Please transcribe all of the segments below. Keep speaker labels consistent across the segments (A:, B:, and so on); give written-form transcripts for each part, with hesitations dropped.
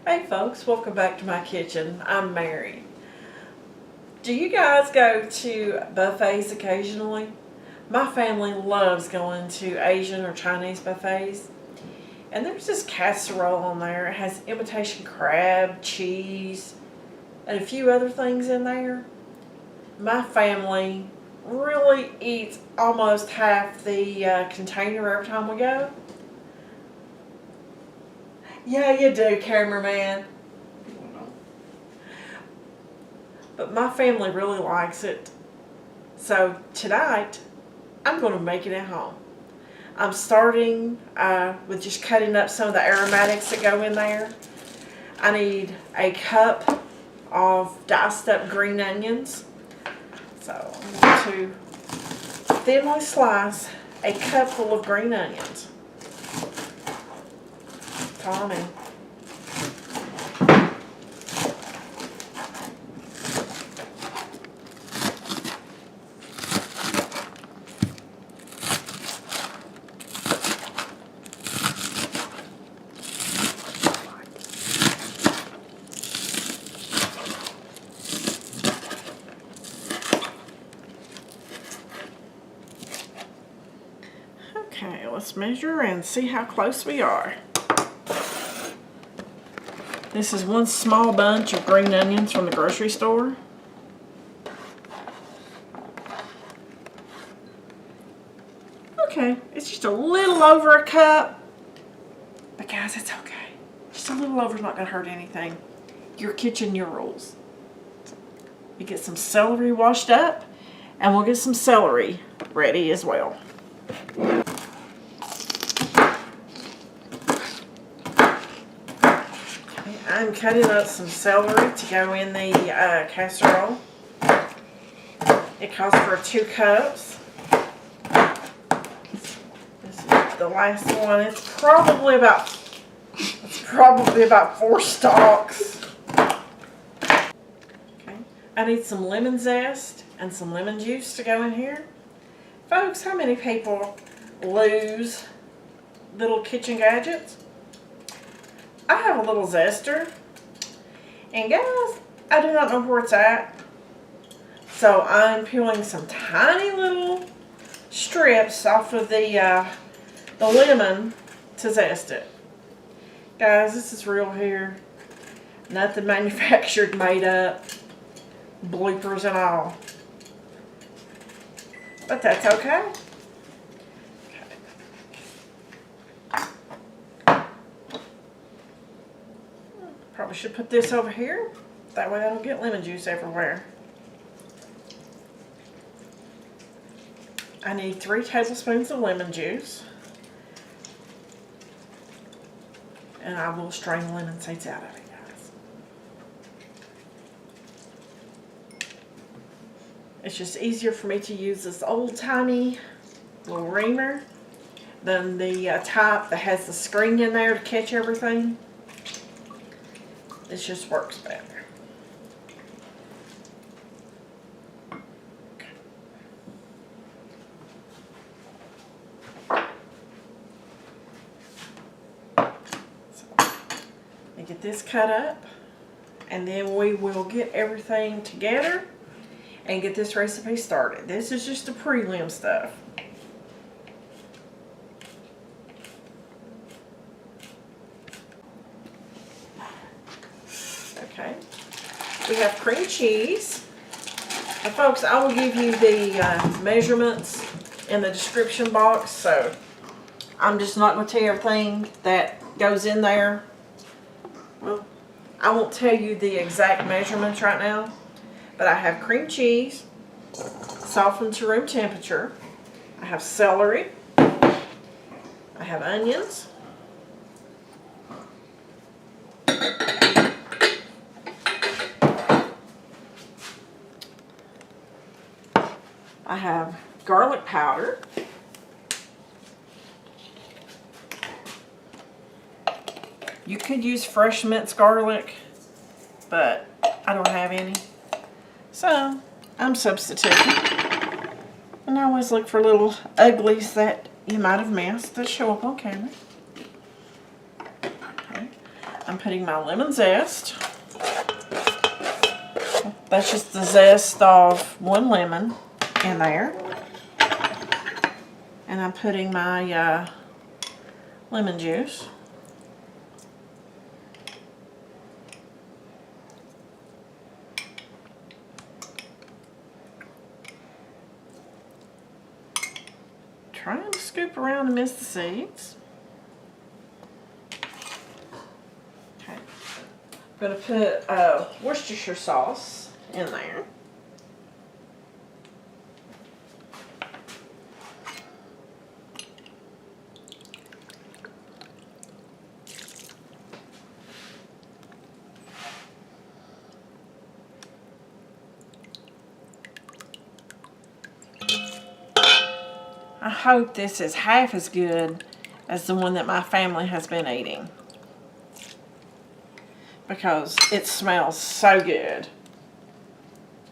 A: Hey folks, welcome back to my kitchen. I'm Mary. Do you guys go to buffets occasionally? My family loves going to Asian or Chinese buffets. And there's this casserole on there. It has imitation crab, cheese, and a few other things in there. My family really eats almost half the container every time we go. Yeah, you do, cameraman. But my family really likes it. So tonight, I'm going to make it at home. I'm starting with just cutting up some of the aromatics that go in there. I need a cup of diced up green onions. So I'm going to thinly slice a cup full of green onions. Tommy. Okay, let's measure and see how close we are. This is one small bunch of green onions from the grocery store. Okay, it's just a little over a cup. But guys, it's okay. Just a little over is not going to hurt anything. Your kitchen, your rules. You get some celery washed up, and we'll get some celery ready as well. I'm cutting up some celery to go in the casserole. It calls for 2 cups. This is the last one. It's probably about 4 stalks. Okay. I need some lemon zest and some lemon juice to go in here. Folks, how many people lose little kitchen gadgets? I have a little zester, and guys, I do not know where it's at, so I'm peeling some tiny little strips off of the lemon to zest it. Guys, this is real here, nothing manufactured, made up, bloopers and all, but that's okay. Probably should put this over here. That way I don't get lemon juice everywhere. I need 3 tablespoons of lemon juice. And I will strain the lemon seeds out of it, guys. It's just easier for me to use this old-timey little reamer than the type that has the screen in there to catch everything. This just works better. So, let me get this cut up, and then we will get everything together and get this recipe started. This is just the prelim stuff. Okay, we have cream cheese. And folks, I will give you the measurements in the description box, so I'm just not going to tell you everything that goes in there. Well, I won't tell you the exact measurements right now, but I have cream cheese, softened to room temperature. I have celery. I have onions. I have garlic powder. You could use fresh minced garlic, but I don't have any. So I'm substituting. And I always look for little uglies that you might have missed that show up on camera. Okay. I'm putting my lemon zest. That's just the zest of one lemon in there. And I'm putting my lemon juice. Trying to scoop around and miss the seeds. Okay. I'm going to put Worcestershire sauce in there. I hope this is half as good as the one that my family has been eating, because it smells so good.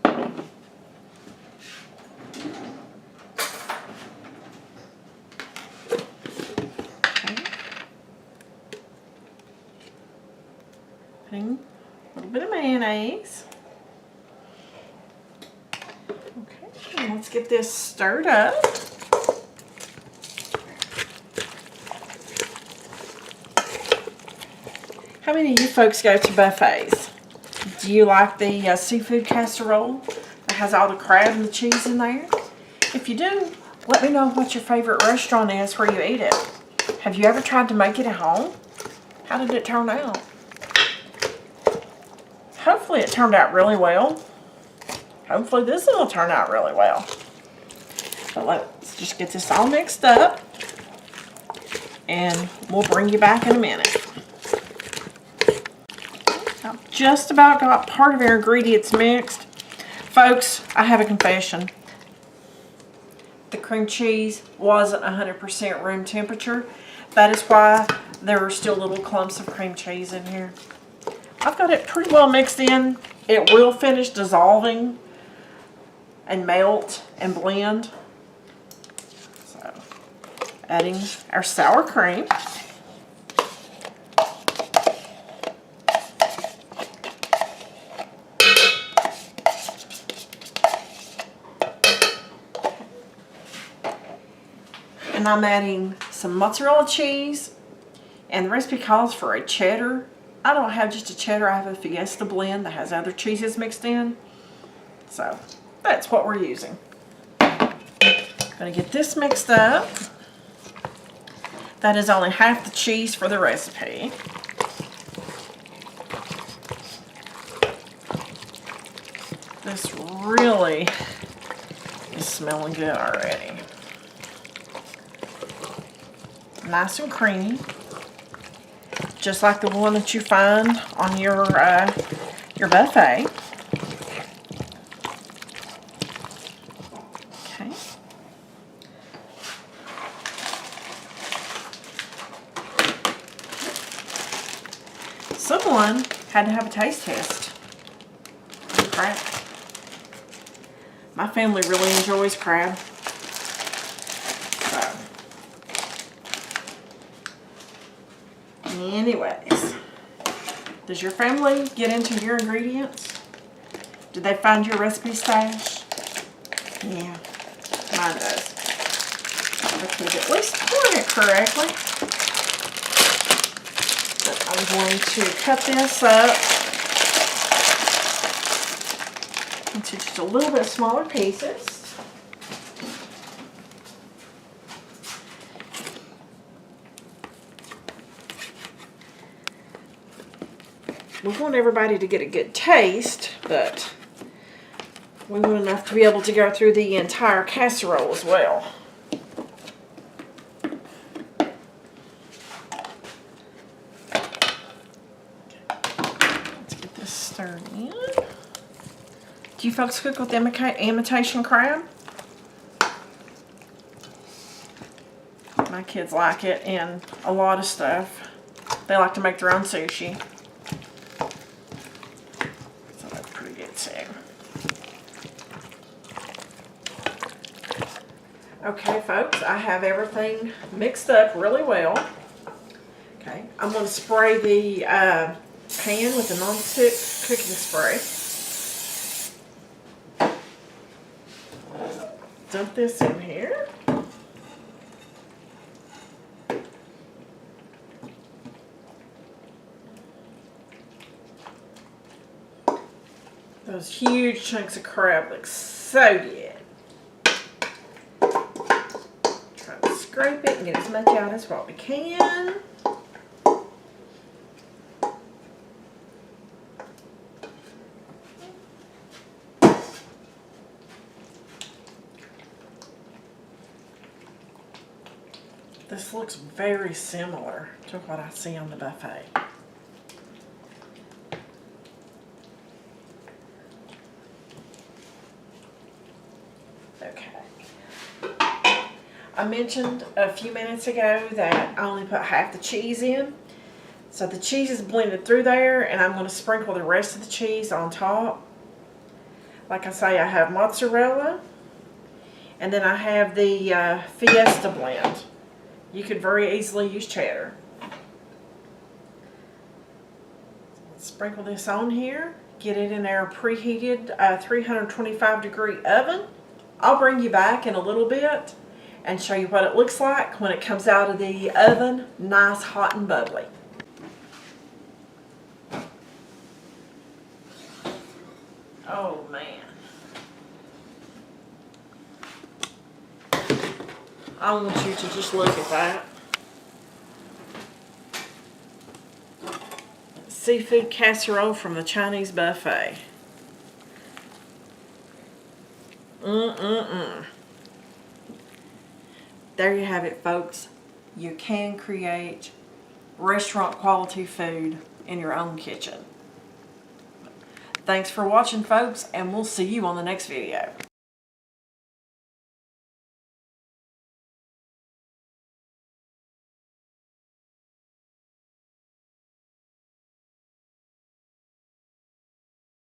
A: Okay. Putting a little bit of mayonnaise. Okay, and let's get this stirred up. How many of you folks go to buffets? Do you like the seafood casserole that has all the crab and the cheese in there? If you do, let me know what your favorite restaurant is where you eat it. Have you ever tried to make it at home? How did it turn out? Hopefully it turned out really well. Hopefully this one will turn out really well. But let's just get this all mixed up, and we'll bring you back in a minute. I've just about got part of our ingredients mixed. Folks, I have a confession. The cream cheese wasn't 100% room temperature. That is why there are still little clumps of cream cheese in here. I've got it pretty well mixed in. It will finish dissolving and melt and blend. So, adding our sour cream. And I'm adding some mozzarella cheese, and the recipe calls for a cheddar. I don't have just a cheddar, I have a Fiesta blend that has other cheeses mixed in. So that's what we're using. Gonna get this mixed up. That is only half the cheese for the recipe. This really is smelling good already. Nice and creamy, just like the one that you find on your buffet. Okay. Someone had to have a taste test. Crab. My family really enjoys crab. Anyways, does your family get into your ingredients? Did they find your recipe stash? Yeah, mine does. I could at least pour it correctly. But I'm going to cut this up into just a little bit smaller pieces. We want everybody to get a good taste, but we want enough to be able to go through the entire casserole as well. Let's get this stirred in. Do you folks cook with imitation crab? My kids like it, and a lot of stuff. They like to make their own sushi. Okay, folks, I have everything mixed up really well. Okay, I'm going to spray the pan with a non-stick cooking spray. Dump this in here. Those huge chunks of crab look so good. Try to scrape it and get as much out as what we can. This looks very similar to what I see on the buffet. Okay. I mentioned a few minutes ago that I only put half the cheese in. So the cheese is blended through there, and I'm going to sprinkle the rest of the cheese on top. Like I say, I have mozzarella, and then I have the Fiesta blend. You could very easily use cheddar. Let's sprinkle this on here. Get it in our preheated 325-degree oven. I'll bring you back in a little bit and show you what it looks like when it comes out of the oven, nice, hot, and bubbly. Oh, man. I want you to just look at that. Seafood casserole from the Chinese buffet. There you have it, folks. You can create restaurant quality food in your own kitchen. Thanks for watching, folks, and we'll see you on the next video.